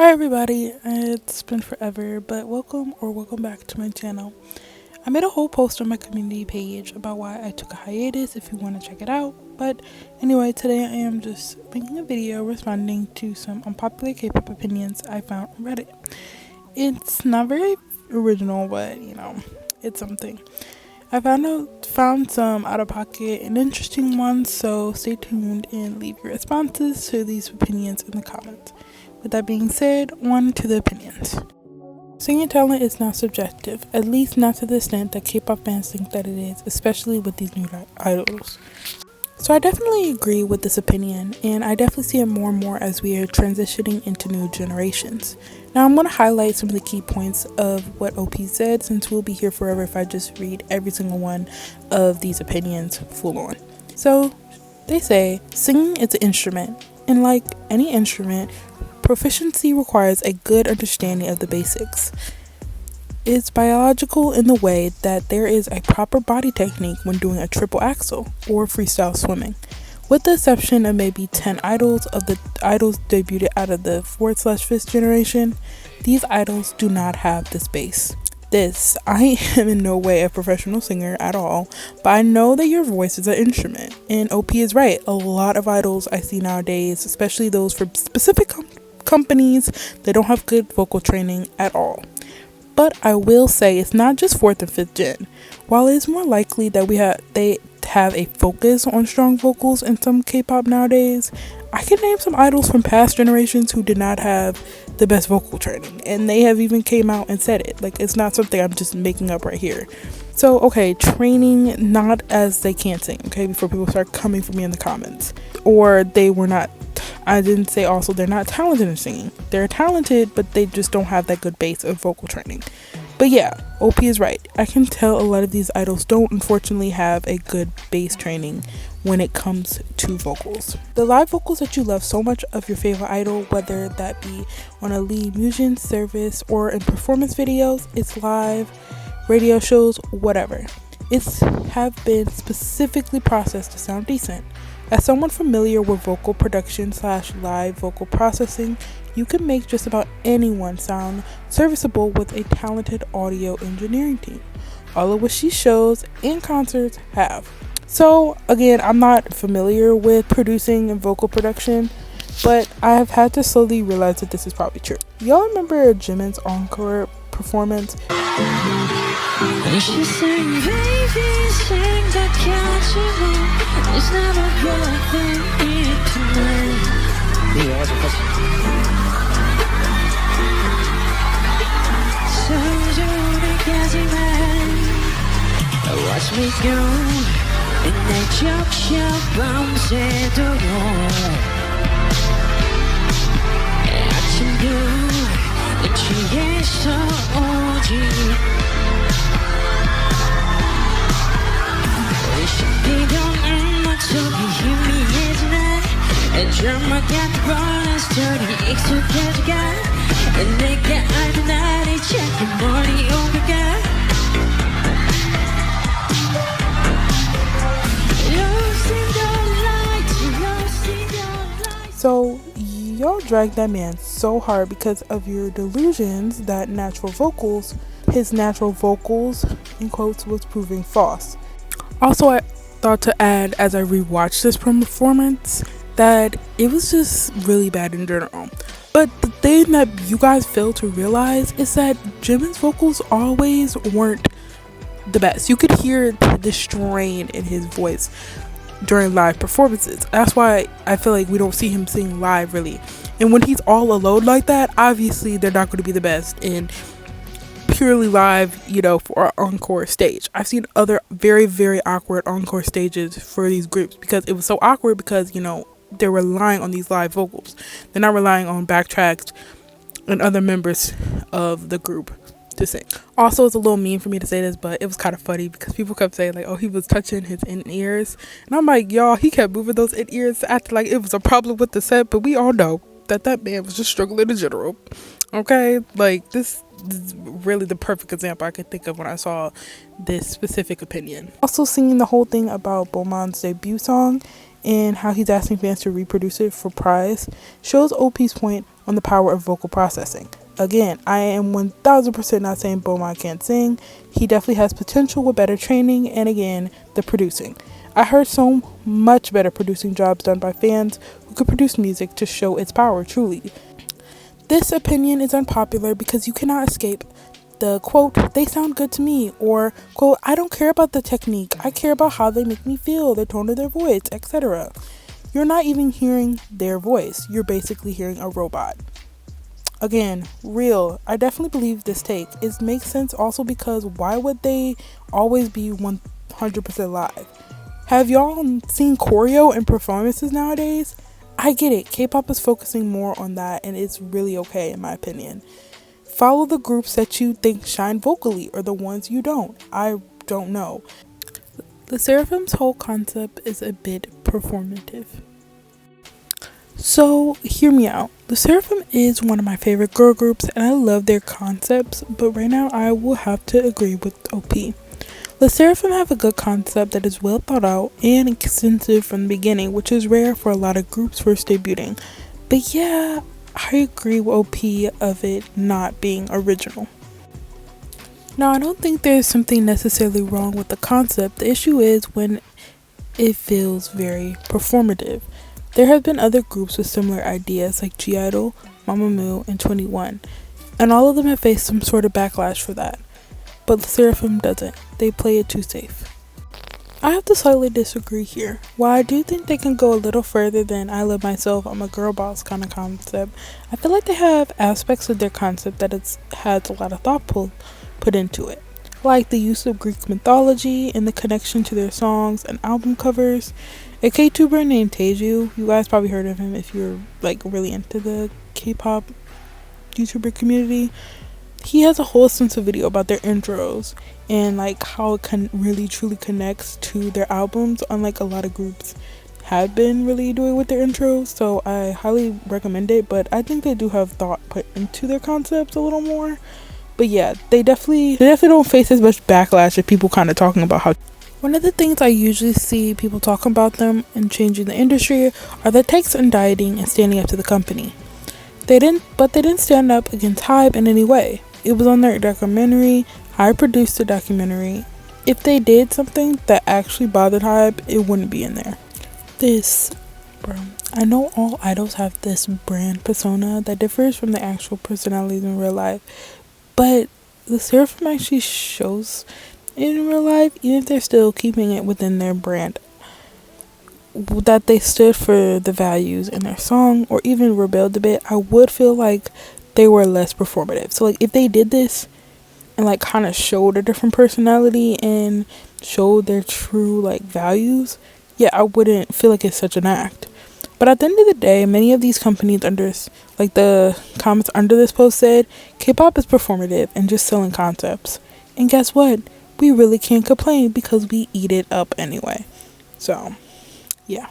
Hi everybody, it's been forever, but welcome back to my channel. I made a whole post on my community page about why I took a hiatus if you want to check it out. But anyway, today I am just making a video responding to some unpopular K-pop opinions I found on Reddit. It's not very original, but it's something. I found some out of pocket and interesting ones, so stay tuned and leave your responses to these opinions in the comments. With that being said, on to the opinions. Singing talent is not subjective, at least not to the extent that K-pop fans think that it is, especially with these new idols. So I definitely agree with this opinion, and I definitely see it more and more as we are transitioning into new generations. Now I'm going to highlight some of the key points of what OP said, since we'll be here forever if I just read every single one of these opinions full on. So they say, singing is an instrument, and like any instrument, proficiency requires a good understanding of the basics. It's biological in the way that there is a proper body technique when doing a triple axel or freestyle swimming. With the exception of maybe 10 idols of the idols debuted out of the 4/5th generation, these idols do not have this base. I am in no way a professional singer at all, but I know that your voice is an instrument, and OP is right. A lot of idols I see nowadays, especially those for specific companies, they don't have good vocal training at all. But I will say it's not just 4th and 5th gen. While it's more likely that they have a focus on strong vocals in some K-pop nowadays, I can name some idols from past generations who did not have the best vocal training, and they have even came out and said it. Like, it's not something I'm just making up right here. So okay, training, not as they can't sing, okay, before people start coming for me in the comments. Or I didn't say also they're not talented in singing. They're talented, but they just don't have that good base of vocal training. But yeah, OP is right. I can tell a lot of these idols don't unfortunately have a good base training when it comes to vocals. The live vocals that you love so much of your favorite idol, whether that be on a lead musician service or in performance videos, it's live, radio shows, whatever. It's have been specifically processed to sound decent. As someone familiar with vocal production / live vocal processing, you can make just about anyone sound serviceable with a talented audio engineering team, all of which these shows and concerts have. So again, I'm not familiar with producing and vocal production, but I have had to slowly realize that this is probably true. Y'all remember Jimin's encore performance? It's never your thing tonight. Watch me go in that joke shop bounce the wall. 아침 그 취해서 오지. So y'all drag that man so hard because of your delusions that his natural vocals in quotes was proving false. Also, I thought to add as I rewatched this performance that it was just really bad in general. But the thing that you guys fail to realize is that Jimin's vocals always weren't the best. You could hear the strain in his voice during live performances. That's why I feel like we don't see him sing live really. And when he's all alone like that, obviously they're not going to be the best in purely live, for an encore stage. I've seen other very, very awkward encore stages for these groups because it was so awkward because, they're relying on these live vocals. They're not relying on backtracks and other members of the group to sing. Also, it's a little mean for me to say this, but it was kind of funny because people kept saying like, oh, he was touching his in-ears. And I'm like, y'all, he kept moving those in-ears acting like it was a problem with the set, but we all know that man was just struggling in general. Okay, like this is really the perfect example I could think of when I saw this specific opinion. Also, seeing the whole thing about Beaumont's debut song and how he's asking fans to reproduce it for prize shows OP's point on the power of vocal processing. Again, I am 1000% not saying Beaumont can't sing. He definitely has potential with better training and, again, the producing. I heard so much better producing jobs done by fans who could produce music to show its power truly. This opinion is unpopular because you cannot escape the quote, they sound good to me, or quote, I don't care about the technique, I care about how they make me feel, the tone of their voice, etc. You're not even hearing their voice, you're basically hearing a robot. Again, real. I definitely believe this take. It makes sense also because why would they always be 100% live? Have y'all seen choreo and performances nowadays? I get it. K-pop is focusing more on that and it's really okay in my opinion. Follow the groups that you think shine vocally or the ones you don't. I don't know. The Seraphim's whole concept is a bit performative. So, hear me out. The Seraphim is one of my favorite girl groups and I love their concepts, but right now I will have to agree with OP. The Seraphim have a good concept that is well thought out and extensive from the beginning, which is rare for a lot of groups first debuting. But yeah, I agree with OP of it not being original. Now, I don't think there's something necessarily wrong with the concept. The issue is when it feels very performative. There have been other groups with similar ideas like G-Idol, Mamamoo, and 21, and all of them have faced some sort of backlash for that. But the Seraphim doesn't. They play it too safe. I have to slightly disagree here. While I do think they can go a little further than I love myself, I'm a girl boss kind of concept, I feel like they have aspects of their concept that has a lot of thought put into it. Like the use of Greek mythology and the connection to their songs and album covers. A K-tuber named Teju, you guys probably heard of him if you're like really into the K-pop YouTuber community. He has a whole extensive video about their intros and like how it can really truly connects to their albums, unlike a lot of groups have been really doing with their intros. So I highly recommend it, but I think they do have thought put into their concepts a little more. But yeah, they definitely don't face as much backlash of people kind of talking about how. One of the things I usually see people talking about them and changing the industry are the takes on dieting and standing up to the company. They didn't stand up against hype in any way. It was on their documentary. I produced the documentary. If they did something that actually bothered hype, it wouldn't be in there. I know all idols have this brand persona that differs from the actual personalities in real life, but the Seraphim actually shows it in real life, even if they're still keeping it within their brand. That they stood for the values in their song or even rebelled a bit, I would feel like they were less performative. So like if they did this and like kind of showed a different personality and showed their true like values, yeah, I wouldn't feel like it's such an act. But at the end of the day, many of these companies like the comments under this post said, K-pop is performative and just selling concepts. And guess what? We really can't complain because we eat it up anyway. So, yeah.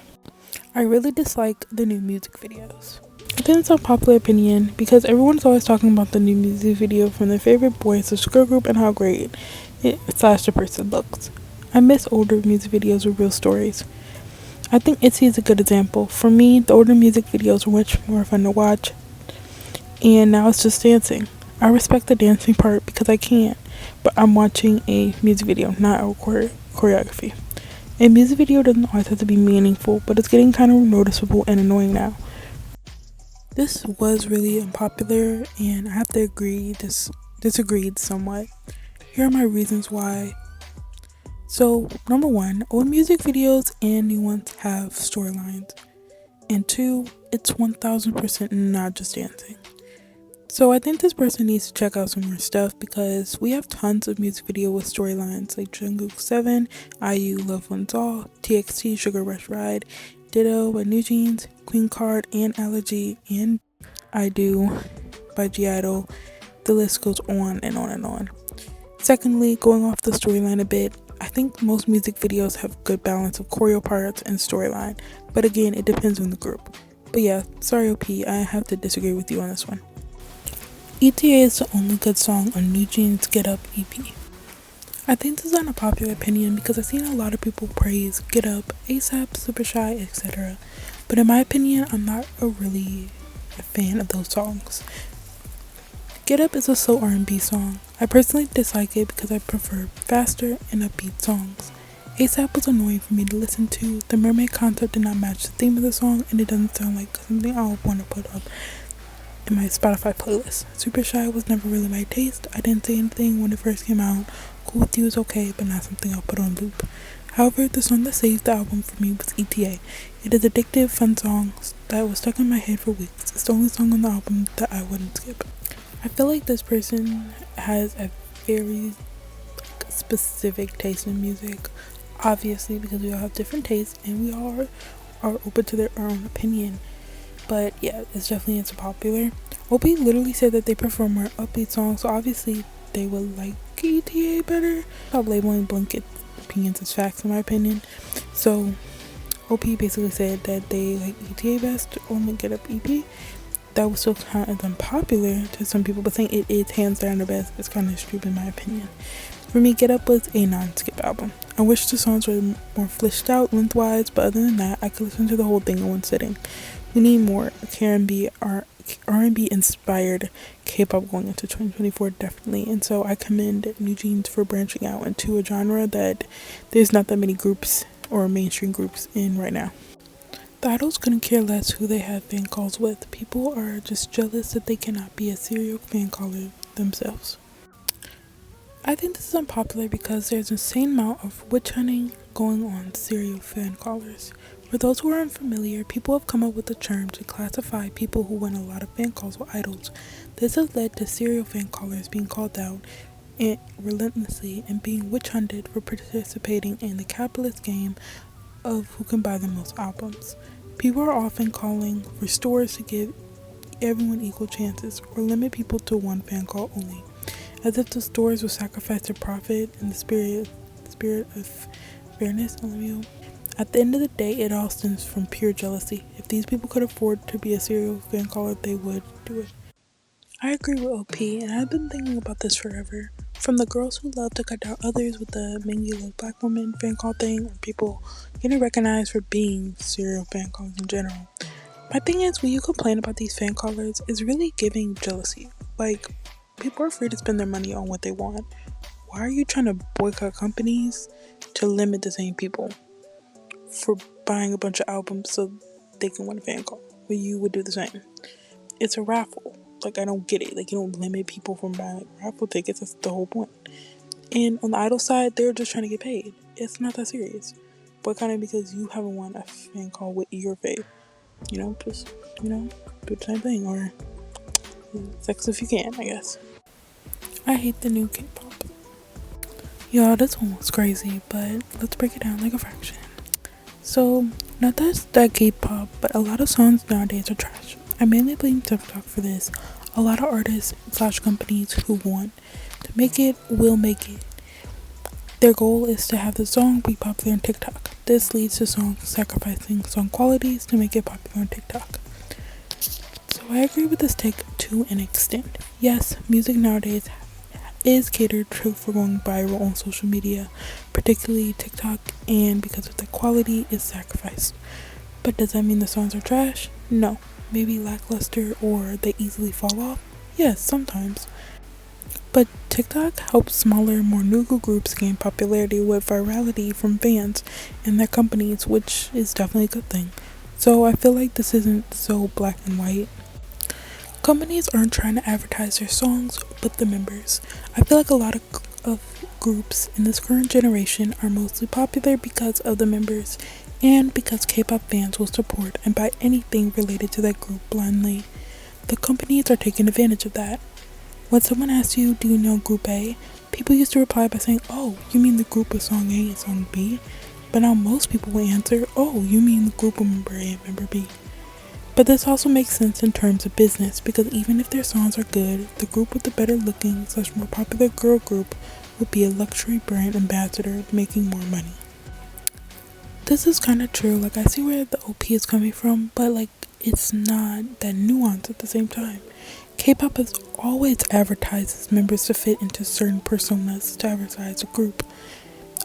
I really dislike the new music videos. I think it's a popular opinion because everyone's always talking about the new music video from their favorite boy slash girl group and how great it slash the person looks. I miss older music videos with real stories. I think ITZY is a good example. For me, the older music videos were much more fun to watch, and now it's just dancing. I respect the dancing part because I can't, but I'm watching a music video, not a choreography. A music video doesn't always have to be meaningful, but it's getting kind of noticeable and annoying now. This was really unpopular, and I have to disagreed somewhat. Here are my reasons why. So, number one, old music videos and new ones have storylines. And two, it's 1000% not just dancing. So I think this person needs to check out some more stuff because we have tons of music video with storylines like Jungkook 7, IU Love One's All, TXT Sugar Rush Ride, Ditto by New Jeans, Queen Card and Allergy, and I Do by G-Idol. The list goes on and on and on. Secondly, going off the storyline a bit, I think most music videos have good balance of choreo parts and storyline, but again, it depends on the group. But yeah, sorry OP, I have to disagree with you on this one. ETA is the only good song on New Jeans' Get Up EP. I think this is an unpopular opinion because I've seen a lot of people praise Get Up, ASAP, Super Shy, etc. But in my opinion, I'm not really a fan of those songs. Get Up is a slow R&B song. I personally dislike it because I prefer faster and upbeat songs. ASAP was annoying for me to listen to. The mermaid concept did not match the theme of the song, and it doesn't sound like something I would want to put up in my Spotify playlist. Super Shy was never really my taste. I didn't say anything when it first came out. Cool With You is okay, but not something I'll put on loop. However, the song that saved the album for me was ETA. It is addictive, fun song that was stuck in my head for weeks. It's the only song on the album that I wouldn't skip. I feel like this person has a very specific taste in music, obviously, because we all have different tastes and we all are open to their own opinion. But yeah, it's definitely unpopular. OP literally said that they prefer more upbeat songs, so obviously they would like ETA better. Stop labeling blanket opinions as facts, in my opinion. So OP basically said that they like ETA best on the Get Up EP. That was still kind of unpopular to some people, but saying it is hands down the best is kind of stupid in my opinion. For me, Get Up was a non-skip album. I wish the songs were more fleshed out lengthwise, but other than that, I could listen to the whole thing in one sitting. We need more R&B inspired K-pop going into 2024, definitely. And so I commend New Jeans for branching out into a genre that there's not that many groups or mainstream groups in right now. The idols couldn't care less who they had fan calls with. People are just jealous that they cannot be a serial fan caller themselves. I think this is unpopular because there's an insane amount of witch hunting going on serial fan callers. For those who are unfamiliar, people have come up with a term to classify people who win a lot of fan calls with idols. This has led to serial fan callers being called out relentlessly and being witch hunted for participating in the capitalist game of who can buy the most albums. People are often calling for stores to give everyone equal chances or limit people to one fan call only, as if the stores will sacrifice their profit in the spirit of fairness. At the end of the day, it all stems from pure jealousy. If these people could afford to be a serial fan caller, they would do it. I agree with OP, and I've been thinking about this forever. From the girls who love to cut down others with the "Mingy Love Black Woman" fan call thing, or people getting recognized for being serial fan callers in general. My thing is, when you complain about these fan callers, it's really giving jealousy. Like, people are free to spend their money on what they want. Why are you trying to boycott companies to limit the same people for buying a bunch of albums so they can win a fan call? Well, you would do the same. It's a raffle. Like, I don't get it. Like, you don't limit people from buying like, raffle tickets. That's the whole point. And on the idol side, they're just trying to get paid. It's not that serious. Boycotting because you haven't won a fan call with your fave. Just, do the same thing. Or sex if you can, I guess. I hate the new K-pop. Y'all, this one was crazy, but let's break it down like a fraction. So, not that K-pop, but a lot of songs nowadays are trash. I mainly blame TikTok for this. A lot of artists / companies who want to make it will make it. Their goal is to have the song be popular on TikTok. This leads to songs sacrificing song qualities to make it popular on TikTok. So I agree with this take to an extent. Yes, music nowadays is catered to for going viral on social media, particularly TikTok, and because of the quality is sacrificed. But does that mean the songs are trash? No. Maybe lackluster or they easily fall off? Yes, sometimes. But TikTok helps smaller, more neutral groups gain popularity with virality from fans and their companies, which is definitely a good thing. So I feel like this isn't so black and white. Companies aren't trying to advertise their songs, but the members. I feel like a lot of groups in this current generation are mostly popular because of the members and because K-pop fans will support and buy anything related to that group blindly. The companies are taking advantage of that. When someone asks you, do you know Group A? People used to reply by saying, oh, you mean the group of song A and song B? But now most people will answer, oh, you mean the group of member A and member B. But this also makes sense in terms of business, because even if their songs are good, the group with the better looking / more popular girl group will be a luxury brand ambassador making more money. This is kind of true. Like, I see where the OP is coming from, but like, it's not that nuanced at the same time. K-pop has always advertised its members to fit into certain personas to advertise a group.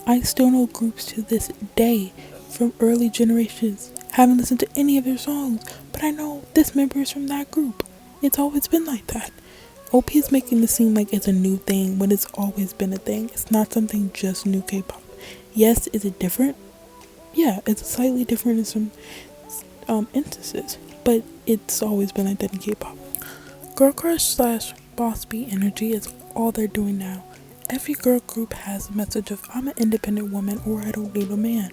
I still know groups to this day from early generations. Haven't listened to any of their songs, but I know this member is from that group. It's always been like that. OP is making this seem like it's a new thing when it's always been a thing. It's not something just new K-pop. Yes, is it different? Yeah, it's slightly different in some instances, but it's always been like that in K-pop. Girl crush slash boss beat energy is all they're doing now. Every girl group has a message of I'm an independent woman or I don't need a man,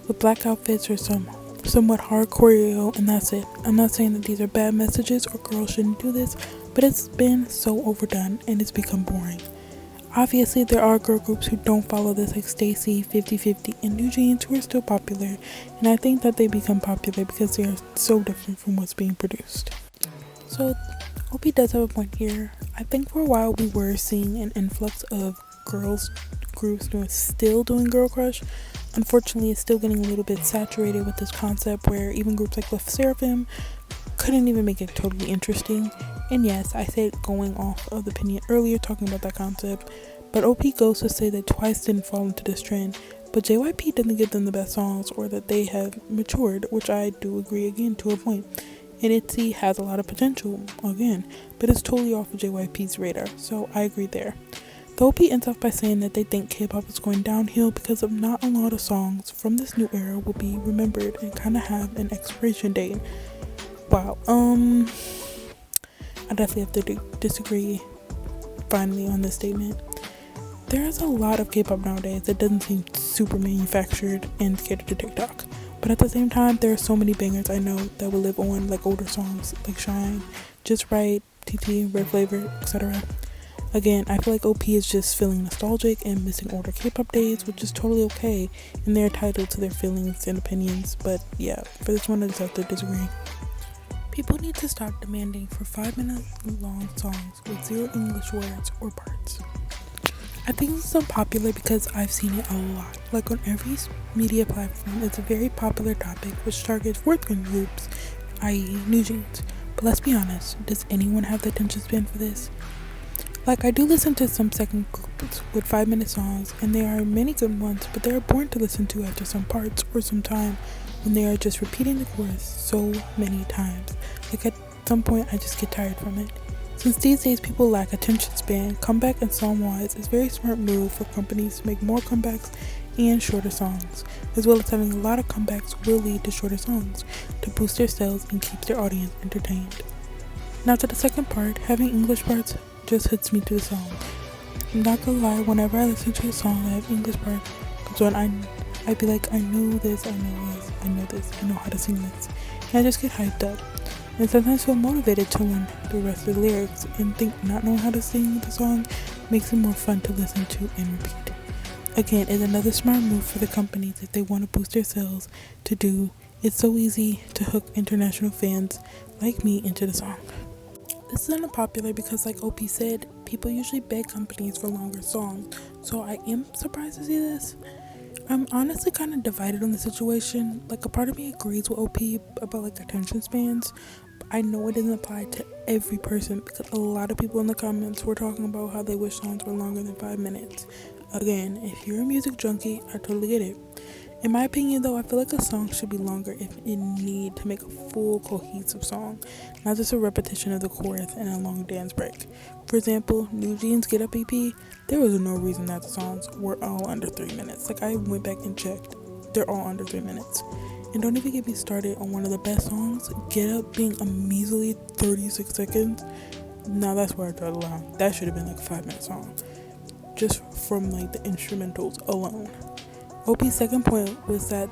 with black outfits or some somewhat hard choreo, and that's it. I'm not saying that these are bad messages or girls shouldn't do this, but it's been so overdone and it's become boring. Obviously, there are girl groups who don't follow this, like Stacy, 50/50, and New Jeans, who are still popular, and I think that they become popular because they are so different from what's being produced. So, OP does have a point here. I think for a while we were seeing an influx of girls groups who are still doing girl crush. Unfortunately, it's still getting a little bit saturated with this concept where even groups like Left Seraphim couldn't even make it totally interesting. And yes, I said going off of the opinion earlier talking about that concept, but OP goes to say that Twice didn't fall into this trend, but JYP doesn't give them the best songs or that they have matured, which I do agree again to a point. And ITZY has a lot of potential again, but it's totally off of JYP's radar, so I agree there. The OP ends off by saying that they think K-pop is going downhill because of not a lot of songs from this new era will be remembered and kind of have an expiration date. Wow, I definitely have to disagree finally on this statement. There is a lot of K-pop nowadays that doesn't seem super manufactured and catered to TikTok. But at the same time, there are so many bangers I know that will live on, like older songs like Shine, Just Right, TT, Red Flavor, etc. Again, I feel like OP is just feeling nostalgic and missing older K-pop days, which is totally okay, and they're entitled to their feelings and opinions. But yeah, for this one, I just have to disagree. People need to stop demanding for 5-minute long songs with 0 English words or parts. I think this is unpopular because I've seen it a lot. Like on every media platform, it's a very popular topic which targets fourth grade groups, i.e. New Jeans. But let's be honest, does anyone have the attention span for this? Like, I do listen to some second groups with 5-minute songs, and there are many good ones, but they are boring to listen to after some parts or some time when they are just repeating the chorus so many times. Like, at some point, I just get tired from it. Since these days people lack attention span, comeback and song-wise is a very smart move for companies to make more comebacks and shorter songs, as well as having a lot of comebacks will lead to shorter songs to boost their sales and keep their audience entertained. Now to the second part, having English parts just hits me to the song. I'm not gonna lie, whenever I listen to a song that have English parts, because when I'd be like, I know this, I know this, I know this, I know how to sing this, and I just get hyped up. And sometimes feel motivated to learn the rest of the lyrics and think not knowing how to sing the song makes it more fun to listen to and repeat. Again, it's another smart move for the companies if they want to boost their sales to do. It's so easy to hook international fans like me into the song. This is unpopular because, like OP said, people usually beg companies for longer songs, so I am surprised to see this. I'm honestly kind of divided on the situation. Like, a part of me agrees with OP about like attention spans. I know it doesn't apply to every person because a lot of people in the comments were talking about how they wish songs were longer than 5 minutes. Again, if you're a music junkie, I totally get it. In my opinion though, I feel like a song should be longer if it need to make a full cohesive song, not just a repetition of the chorus and a long dance break. For example, New Jeans Get Up EP, there was no reason that the songs were all under 3 minutes. Like, I went back and checked, they're all under 3 minutes. And don't even get me started on one of the best songs, Get Up, being a measly 36 seconds. Now that's where I draw the line. That should have been like a 5-minute song, just from like the instrumentals alone. OP's second point was that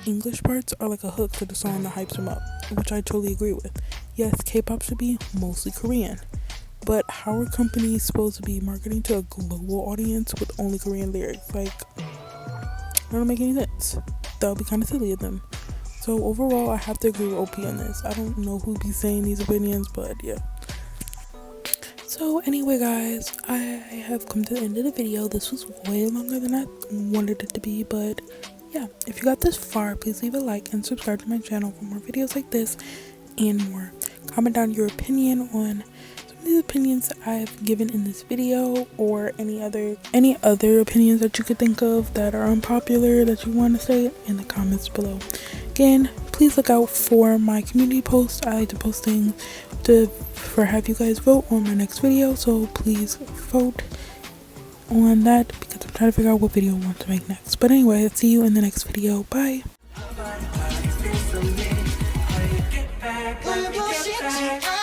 English parts are like a hook to the song that hypes them up, which I totally agree with. Yes, K-pop should be mostly Korean, but how are companies supposed to be marketing to a global audience with only Korean lyrics? Like, that don't make any sense. That would be kind of silly of them. So overall, I have to agree with OP on this. I don't know who be saying these opinions, but yeah. So anyway guys, I have come to the end of the video. This was way longer than I wanted it to be, but yeah, if you got this far, please leave a like and subscribe to my channel for more videos like this and more. Comment down your opinion on some the opinions that I've given in this video, or any other opinions that you could think of that are unpopular that you want to say in the comments below. Again, please look out for my community post. I like to post things for have you guys vote on my next video, so please vote on that because I'm trying to figure out what video I want to make next. But anyway, I'll see you in the next video. Bye. Bullshit.